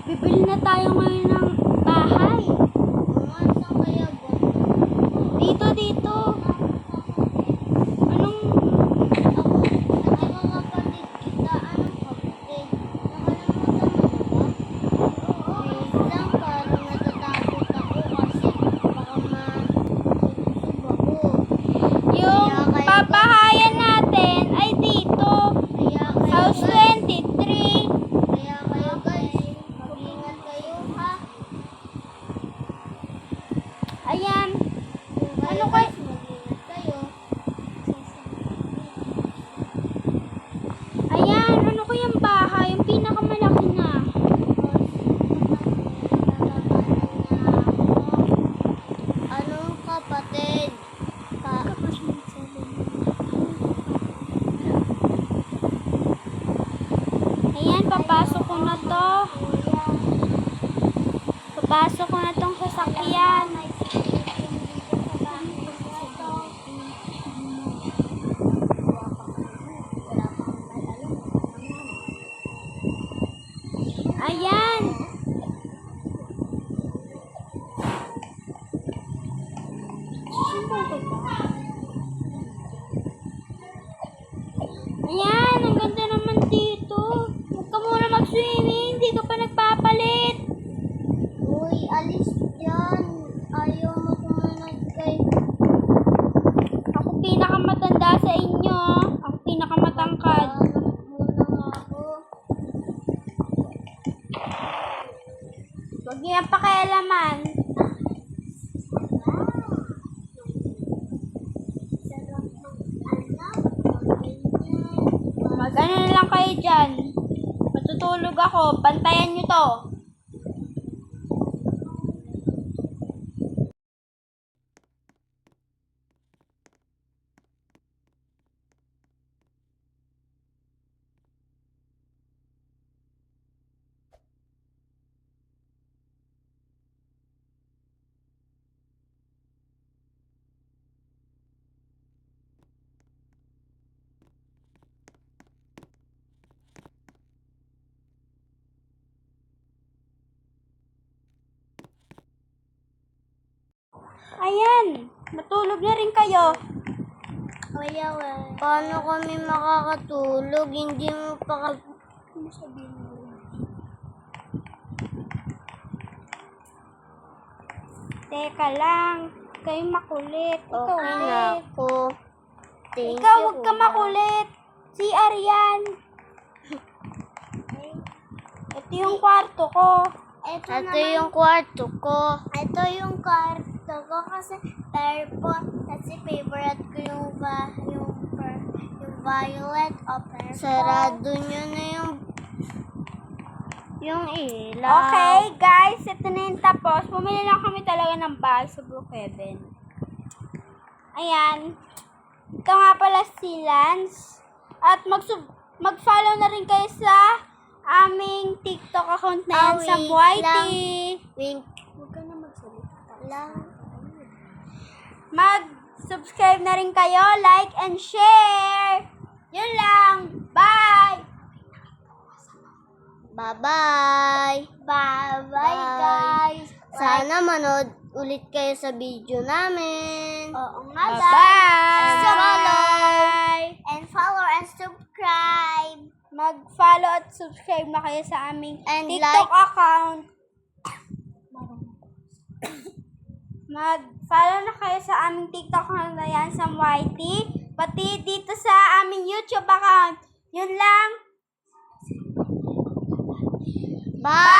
Bibili na tayo ngayon ng bahay. Saan kaya ba? Dito. Anong... Ako kapatid kita. Anong kapatid? Nakalimutan mo na ba? Wait lang, parang natatakot ako kasi baka masusub ako. Yung papahayan natin ay dito. House 23. Kaya kayo guys, mag-ingat kayo ha. Ayan. Ano guys, mag-ingat kayo. Ayan. Ano ko yung bahay? Yung pinakamalaki na. Anong kapatid? Ayan. Papasok ko na to. Papasok ko na tong sasakyan. Ayan. Ayan, ang ganda naman dito. Huwag ka muna mag-swimming, hindi ka pa nagpapalit. Uy, alis dyan. Ayaw mo kumanag kay... Ako pinakamatanda sa inyo. Ako pinakamatangkad. Hanap muna nga ako. Huwag niyo yung pakialaman. Sarap mag-anak. Ganyan. Mag-ano na lang kayo dyan. Matutulog ako. Bantayan niyo to. Ayan. Matulog na rin kayo. Kuya, paano kami makakatulog? Hindi mo pa Teka lang. Kayo makulit. Ikaw Okay na ulit. ako. Thank Ikaw, you, huwag ka kuya. makulit. Si Arian. Ito yung kwarto ko. Ito yung kwarto ko. Ito yung kwarto ko kasi purple. Kasi favorite ko yung violet o purple. Sarado nyo na yung ilaw. Okay, guys. Ito na yung tapos. Pumili lang kami talaga ng bag sa Brookhaven. Ayan. Ito nga pala si Lance. At mag-follow na rin kayo sa aming TikTok account na yan sa wait YT. lang. Wait. Huwag ka na magsalita lang. Mag-subscribe na rin kayo, like and share. Yun lang. Bye! Bye-bye. Bye-bye, guys. Sana manood ulit kayo sa video namin. Oo nga, Bye-bye. Bye! And follow and subscribe. Mag-follow at subscribe na kayo sa aming And TikTok account. Mag-follow na kayo sa aming TikTok account na yan sa YT. Pati dito sa aming YouTube account. Yun lang. Bye.